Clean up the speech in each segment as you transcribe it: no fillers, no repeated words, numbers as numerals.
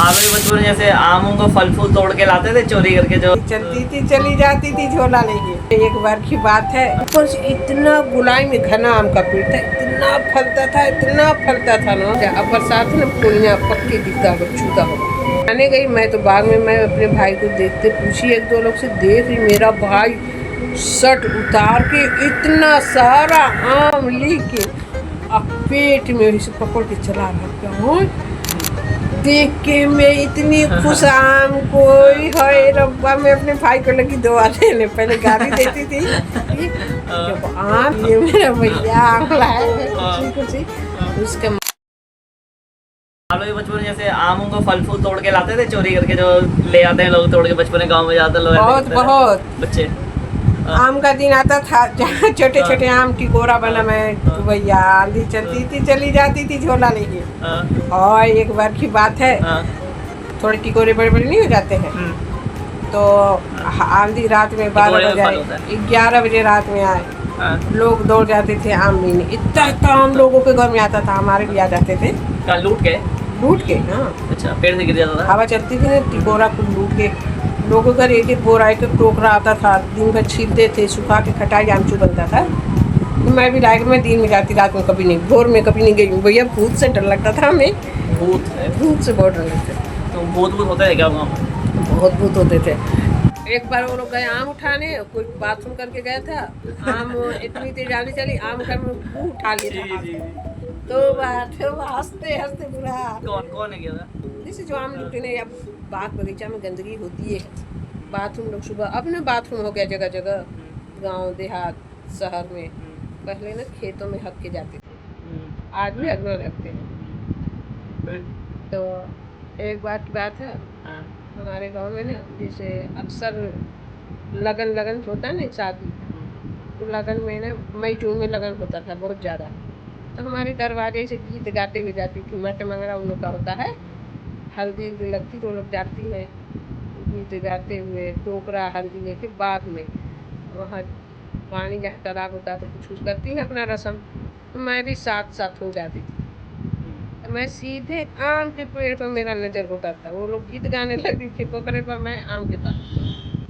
आप भी बचपन में जैसे आमों को फल फूल तोड़ के लाते थे चोरी करके, जो चलती थी चली जाती थी झोला लेके। एक बार की बात है, ऊपर से इतना गुलाई में घना आम का पेड़ था, इतना फलता था ना। अब बरसात में पूर्णिया पक्के दिखता होगा, छूता होगा। आने गई मैं तो बाग में, मैं अपने भाई को देखते पूछी एक दो लोग से, देख रही मेरा भाई शर्ट उतार के इतना सारा आम लेके पेट में से पकड़ के चला रहा। देख के मैं इतनी खुश, आम कोई है रब्बा। मैं अपने भाई को लगी दुआ लेने, पहले गाली देती थी जब आम ये मेरा भैया आम लाया खुशी उसके। आप लोग भी बचपन में जैसे आमों को फल फूल तोड़ के लाते थे चोरी करके, जो ले आते हैं लोग तोड़ के बचपन में गाँव में जाते लोग बहुत बच्चे। आम का दिन आता था जहाँ छोटे छोटे आम टिकोरा बना, मैं तो भैया आंधी चलती थी चली जाती थी झोला लेके। और एक बार की बात है, थोड़े टिकोरे बड़े बड़े नहीं हो जाते हैं, तो आंधी रात में 12 बजे आए, 11 बजे रात में आए, लोग दौड़ जाते थे आम लेने। इतना आम लोगों के घर में आता था, हमारे भी आ जाते थे लूट के। हाँ अच्छा, पेड़ से गिर जाता था, हवा चलती थी ना, टिकोरा को लूट के लोगों का एक बोरा एक टोकरा आता था। दिन भर छीलते थे, सुखा के खटाई आमचूर बनता था। तो मैं भी लाइक में दिन में जाती, रात में कभी नहीं, भोर में कभी नहीं गई भैया। भूत से डर लगता था हमें, भूत से बहुत डर लगता था। तो भूत होता है क्या गाँव में? बहुत भूत होते थे। एक बार वो लोग गए आम उठाने, कोई बाथरूम करके गया था, आम इतनी तेज आने चली, आम का मुंह उठा लिया था। तो हंसते हंसते बुरा। कौन है गया था? जैसे जो आम लूटने या बाग बगीचा में गंदगी होती है, बाथरूम लोग सुबह, अब ना बाथरूम हो गया जगह जगह, गांव देहात शहर में। पहले ना खेतों में हक के जाते थे, आज भी अगले रखते हैं। तो एक बार की बात है, हमारे गांव में ना जैसे अक्सर लगन होता है ना, शादी, तो लगन में ना मई जून में लगन होता था बहुत ज़्यादा। तो हमारे दरवाजे से गीत गाते हुए जाती थी, मट मंगरा उन लोग का होता है, हल्दी लगती तो लोग जाती है गीत गाते हुए, टोकरा हल्दी लेके बाग में, वहाँ पानी जहाँ तालाब होता तो कुछ करती है अपना रस्म। तो मैं भी साथ साथ हो जाती थी। मैं सीधे आम के पेड़ पर मेरा नज़र होता था, वो लोग गीत गाने लगती थी पोखरे पर, मैं आम के पास।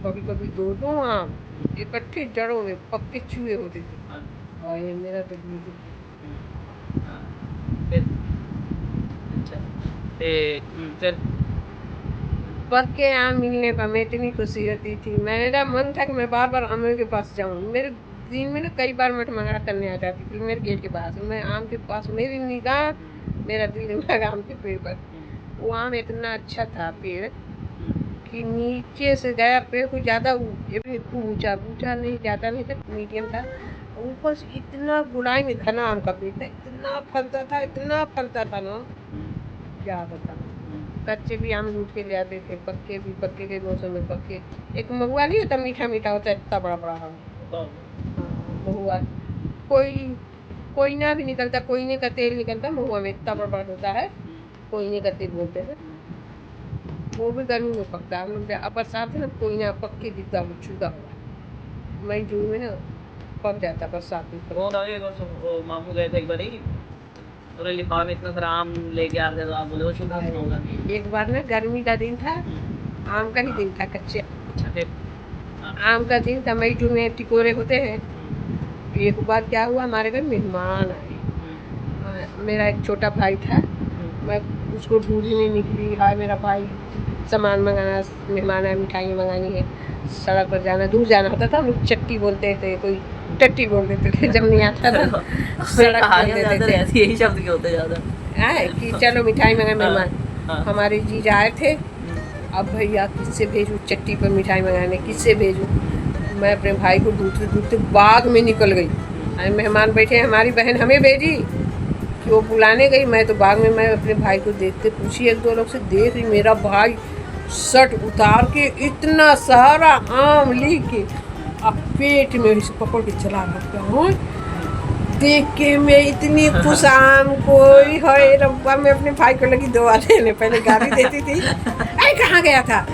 कभी कभी दो आम इकट्ठे जड़ों में पक्के चूहे होते थे, और ये मेरा तो फिर पक्के आम मिलने पर मैं इतनी खुशी होती थी। मेरा मन था कि मैं बार बार आम के पास जाऊँ। मेरे दिन में ना कई बार मट मंगरा करने आ जाती थी मेरे गेट के पास, मैं आम के पास, मेरी निगाह, मेरा दिल लगा आम के पेड़ पर। वो आम इतना अच्छा था पेड़ कि नीचे से गया पेड़ को ज़्यादा ऊंचा नहीं, ज़्यादा नहीं था, मीडियम था। ऊपर से इतना गुलाई में घना आम का पेड़ था, इतना फलता था ना, क्या बताऊँ। कच्चे भी आम लूट के ले आते थे, पक्के के मौसम में पक्के। एक महुआ नहीं होता, मीठा होता है, इतना बड़ा आम। महुआ कोई ना भी निकलता, कोई का तेल निकलता महुआ में, इतना बड़ा होता है, कोई का तेल बोलते हैं। वो भी गर्मी में पकता है। हम लोग अब बरसात है ना, कोई ना पक्के दिखता हुआ छूता हुआ, मई जून में ना पक जाता बरसात में। मामू गए थे एक बार, लिफाफे में इतना सारा आम लेके आ रहे थे, तो आप बोले वो शुद्ध होगा। एक बार ना गर्मी का दिन था, आम का ही दिन था, कच्चे आम का दिन था, मई जून में टिकोरे होते हैं। एक बार क्या हुआ, हमारे घर मेहमान आए। मेरा एक छोटा भाई था, मैं उसको ढूंढने निकली, हाय मेरा भाई, सामान मंगाना, मेहमान आए, मिठाइयाँ मंगानी है, सड़क पर जाना, दूर जाना होता था। हम लोग चट्टी बोलते थे, कोई टट्टी बोल देते थे जब नहीं आता था। सड़क बोल देते थे, यही शब्द के होते ज़्यादा आए कि चलो मिठाई मंगा। मेहमान हमारे जीजा आए थे, अब भैया किससे भेजूँ चट्टी पर मिठाई मंगाने, किससे भेजूँ। मैं अपने भाई को ढूंढते बाग में निकल गई। मेहमान बैठे, हमारी बहन हमें भेजी कि वो बुलाने गई, मैं तो बाग में, मैं अपने भाई को देखते पूछी एक दो लोग से, देख रही मेरा भाई शर्ट उतार के इतना सारा आम लेके पेट में से पकड़ के चला रहा। देख के मैं इतनी खुश, आम कोई है रब्बा। मैं अपने भाई को लगी दुआ लेने, पहले गाली देती थी, अरे कहाँ गया था,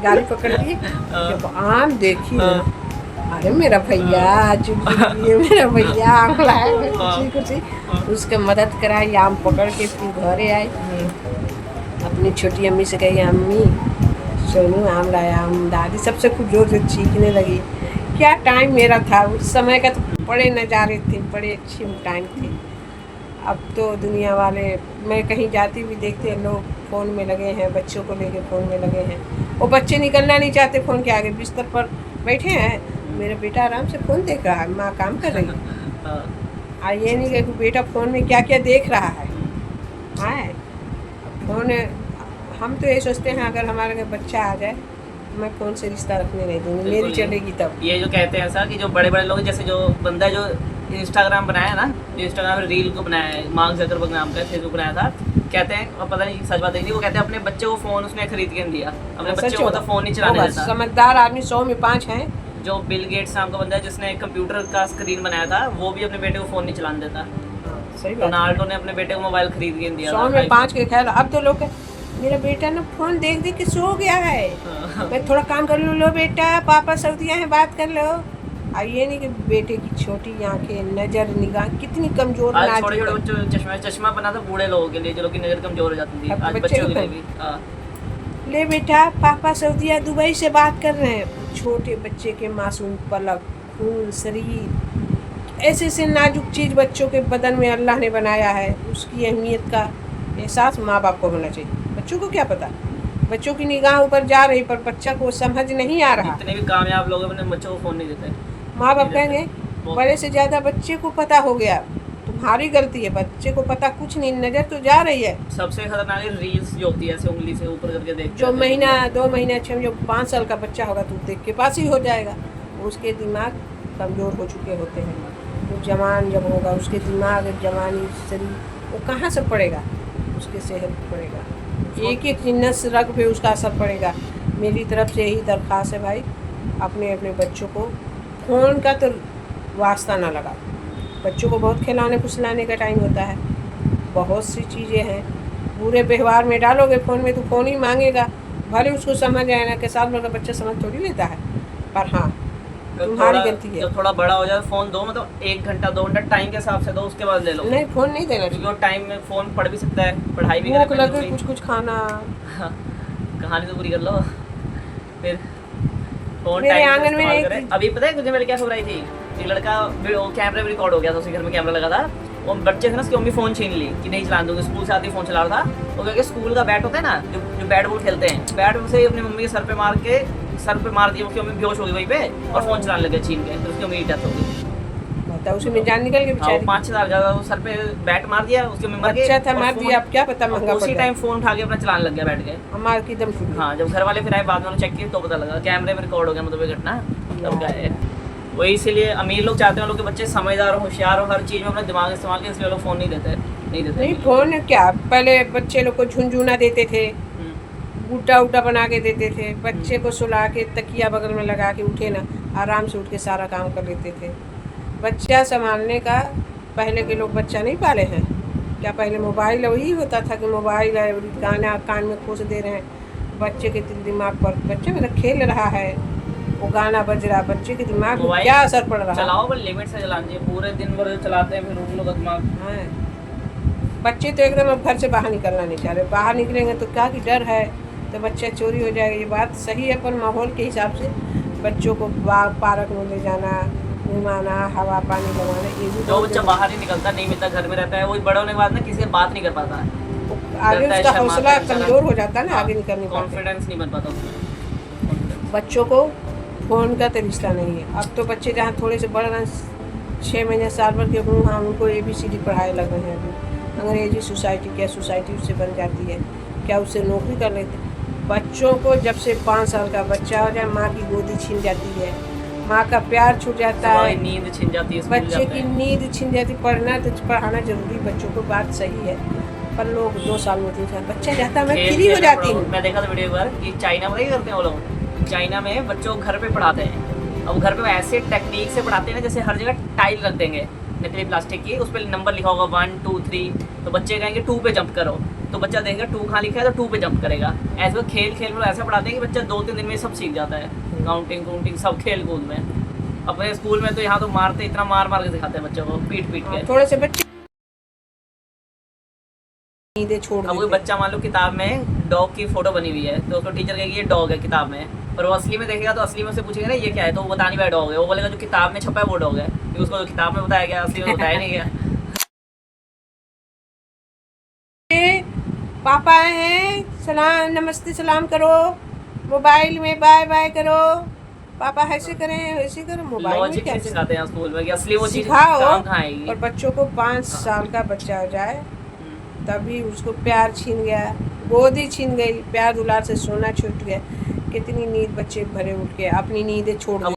गाली पकड़ दी। जब आम देखी, अरे मेरा भैया मेरा भैया आम लाया, खुशी उसके मदद कराई, आम पकड़ के फिर घरे आई। अब अपनी छोटी अम्मी से कही, अम्मी सोनू आम लाया आम। दादी सबसे खूब जोर से चीखने लगी। क्या टाइम मेरा था उस समय का, तो बड़े नज़ारे थे, बड़े अच्छे टाइम थे। अब तो दुनिया वाले, मैं कहीं जाती भी देखते हैं लोग फ़ोन में लगे हैं, बच्चों को लेके फ़ोन में लगे हैं। वो बच्चे निकलना नहीं चाहते फ़ोन के आगे, बिस्तर पर बैठे हैं, मेरा बेटा आराम से फ़ोन देख रहा है, माँ काम कर रही है। ये नहीं कि बेटा फ़ोन में क्या क्या देख रहा है। हाँ, फ़ोन, हम तो ये सोचते हैं अगर हमारे घर बच्चा आ जाए मैं फ़ोन से रिश्ता रखने नहीं दूँगी, मेरी चलेगी तब। ये जो कहते हैं सर कि जो बड़े बड़े लोग, जैसे जो बंदा है जो इंस्टाग्राम बनाया है ना, जो इंस्टाग्राम में रील को बनाया है, मार्क ज़करबर्ग नाम का, फेसबुक बनाया था, कहते हैं, और पता नहीं सच बात है, वो कहते हैं अपने बच्चे को फ़ोन उसने खरीद के नहीं दिया, अपने बच्चे को तो फ़ोन नहीं चलाने देता। समझदार आदमी 100 में 5 हैं। जो बिल गेट्स नाम का बंदा है जिसने कंप्यूटर का स्क्रीन बनाया था, वो भी अपने बेटे को फ़ोन नहीं चलाने देता। सही बात। रोनाल्डो ने अपने बेटे को मोबाइल खरीद के दिया 100 में 5 के ख्याल। अब तो लोग, मेरा बेटा ना फ़ोन देख देख के सो गया है, मैं थोड़ा काम कर लूँ, लो बेटा पापा सऊदिया हैं बात कर लो। ये नहीं कि बेटे की छोटी आंखें, नज़र, निगाह कितनी कमज़ोर। आज छोटे छोटे बच्चों चश्मा बना था बूढ़े लोगों के लिए, जो लोग की नज़र कमज़ोर हो जाती थी, आज बच्चों के लिए भी। ले बेटा पापा सऊदिया दुबई से बात कर रहे हैं। छोटे बच्चे के मासूम पलक, खून, शरीर, ऐसे ऐसे नाजुक चीज़ बच्चों के बदन में अल्लाह ने बनाया है, उसकी अहमियत का एहसास माँ बाप को होना चाहिए। बच्चों को क्या पता, बच्चों की निगाह ऊपर जा रही पर बच्चा को समझ नहीं आ रहा। इतने भी कामयाब लोग अपने बच्चों को फ़ोन नहीं देते। माँ बाप कहेंगे बड़े से ज़्यादा बच्चे को पता हो गया, तुम्हारी गलती है, बच्चे को पता कुछ नहीं, नज़र तो जा रही है। सबसे खतरनाक रील्स जो होती है, ऐसे उंगली से ऊपर करके देखते जो महीना 2 महीना 6 जो 5 साल का बच्चा होगा तो देख के पास ही हो जाएगा। उसके दिमाग कमज़ोर हो चुके होते हैं। वो जवान जब होगा उसके दिमाग, जवानी, शरीर, वो कहाँ से पड़ेगा, उसके सेहत पर पड़ेगा, एक एक नस रग पे उसका असर पड़ेगा। मेरी तरफ से यही दरख्वास्त है भाई, अपने अपने बच्चों को फ़ोन का तो वास्ता ना लगाओ। बच्चों को बहुत खिलाने फुसलाने का टाइम होता है, बहुत सी चीज़ें हैं, बुरे व्यवहार में डालोगे फ़ोन में तो फ़ोन ही मांगेगा। भले उसको समझ आए ना कि साल भर का बच्चा समझ थोड़ी लेता है, पर हाँ तुम्हारी गलती है। जब थोड़ा बड़ा हो जाए फ़ोन दो, मतलब 1 घंटा 2 घंटा टाइम के हिसाब से दो, उसके बाद ले लो। नहीं, फ़ोन नहीं देना चाहिए, क्योंकि टाइम में फ़ोन पढ़ भी सकता है, पढ़ाई भी भूख लगे कुछ खाना। कहानी तो पूरी कर लो फिर फ़ोन मेरे टाइम आंगन में नहीं। अभी पता है मुझे मेरे क्या खबर आई थी, एक लड़का कैमरे में रिकॉर्ड हो गया था, उसके घर में कैमरा लगा था, वो बच्चे थे ना, उसकी मम्मी फ़ोन छीन ली कि नहीं चलाने दूँगी, स्कूल से आती फ़ोन चला रहा था। वो क्योंकि स्कूल का बैट होता है ना, जो बैट बॉल खेलते हैं, बैट से अपनी मम्मी के सर पे मार दिया, उसकी मम्मी बेहोश हो गई वहीं पे और फ़ोन चलाने लगे छीन के, तो उसकी मम्मी की डेथ हो गई। बताओ, उसमें जान निकल के बेचारी। 5-6 साल का वो सर पे बैट मार दिया, उसकी मम्मी मर गई। अच्छा था, मार दिया, अब क्या पता महंगा पड़ उसी टाइम फ़ोन उठा के अपना चलाने लग गया बैठ के, हमारे की दम छूट। हाँ, जब घर वाले फिर आए बाद में चेक किया तो पता लगा कैमरे में रिकॉर्ड हो गया, मतलब ये घटना तब क्या है। वही इसीलिए अमीर लोग चाहते हैं लोग के बच्चे समझदार हो, होशियार हो, हर चीज़ में अपना दिमाग इस्तेमाल करें, इसलिए लोग फ़ोन नहीं देते। नहीं फ़ोन क्या, पहले बच्चे लोग को झुनझुना देते थे, गुड्डा उड्डा बना के देते थे, बच्चे को सुला के तकिया बगल में लगा के उठे ना, आराम से उठ के सारा काम कर लेते थे। बच्चा संभालने का पहले के लोग बच्चा नहीं पाले हैं क्या, पहले मोबाइल वही होता था कि मोबाइल है, गाना कान में खोस दे रहे हैं, बच्चे के दिमाग पर, बच्चे मतलब खेल रहा है, वो गाना बज रहा, बच्चे के दिमाग में क्या असर पड़ रहा है। चलाओ पर लिमिट से चलाना चाहिए, पूरे दिन भर चलाते हैं फिर उन लोगों का दिमाग। हाँ, बच्चे तो एकदम अब घर से बाहर निकलना नहीं चाह रहे, बाहर निकलेंगे तो क्या कि डर है तो बच्चा चोरी हो जाएगा। ये बात सही है, पर माहौल के हिसाब से बच्चों को बाग पार्क में ले जाना, घुमाना, हवा पानी लगाना, ये भी जो बच्चा बाहर नहीं निकलता, नहीं मिलता, घर में रहता है, वो बड़े होने के बाद ना किसी से बात नहीं कर पाता है, आगे उसका हौसला कमज़ोर हो जाता है ना, आगे निकल नहीं पाता, कॉन्फिडेंस नहीं बन पाता उसमें। बच्चों को फ़ोन का तो रिश्ता नहीं है। अब तो बच्चे जहाँ थोड़े से बढ़ रहे हैं, 6 महीने साल भर के हों, हाँ उनको ABCD पढ़ाए लग रहे हैं। अभी अंग्रेजी सोसाइटी, क्या सोसाइटी उससे बन जाती है, क्या उससे नौकरी कर लेते। बच्चों को जब से 5 साल का बच्चा हो जाए, माँ की गोदी छीन जाती है, माँ का प्यार छूट जाता है, नींद छिन जाती है, बच्चे की नींद छिन जाती। पढ़ना तो पढ़ाना जरूरी बच्चों को, बात सही है, पर लोग 2 साल में 3 साल बच्चा जाता, मैं फ्री हो जाती हूँ। मैं देखा था वीडियो एक बार कि चाइना में करते हैं वो लोग, चाइना में बच्चों को घर पे पढ़ाते हैं। अब घर पे ऐसे टेक्निक से पढ़ाते हैं ना, जैसे हर जगह टाइल रख देंगे नकली प्लास्टिक की, उस पर नंबर लिखा होगा 1 2 3, तो बच्चे कहेंगे 2 पे जंप करो, तो बच्चा देखेगा 2 कहाँ लिखा है तो 2 पे जंप करेगा। ऐसे खेल खेल में ऐसा पढ़ाते हैं कि बच्चा 2-3 दिन में सब सीख जाता है, काउंटिंग सब खेल कूद में। अपने स्कूल में तो यहाँ तो मारते, इतना मार के सिखाते हैं बच्चों को, पीट के। थोड़े से बच्चे नींदें छोड़ अब कोई देते। बच्चा मान लो किताब में डॉग की फोटो बनी हुई है, तो उसको टीचर कहेगी ये डॉग है किताब में, पर वो असली में देखेगा तो असली में उससे पूछेगा ना ये क्या है, तो वो बता नहीं पाया डॉग है, वो बोलेगा जो किताब में छपा है वो डॉग है, क्योंकि उसको जो किताब में बताया गया असली में बताया नहीं गया। पापा आए हैं, सलाम नमस्ते सलाम करो, मोबाइल में बाय बाय करो, पापा ऐसे करें ऐसे करो, मोबाइल में लॉजिक क्या नहीं सिखाते हैं स्कूल में कि असली वो चीज सिखाओ। काम कहाँ आएगी। और बच्चों को 5 साल का बच्चा हो जाए तभी उसको प्यार छीन गया, गोदी छीन गई, प्यार दुलार से सोना छूट गया, कितनी नींद बच्चे भरे उठ के अपनी नींदें छोड़ दी।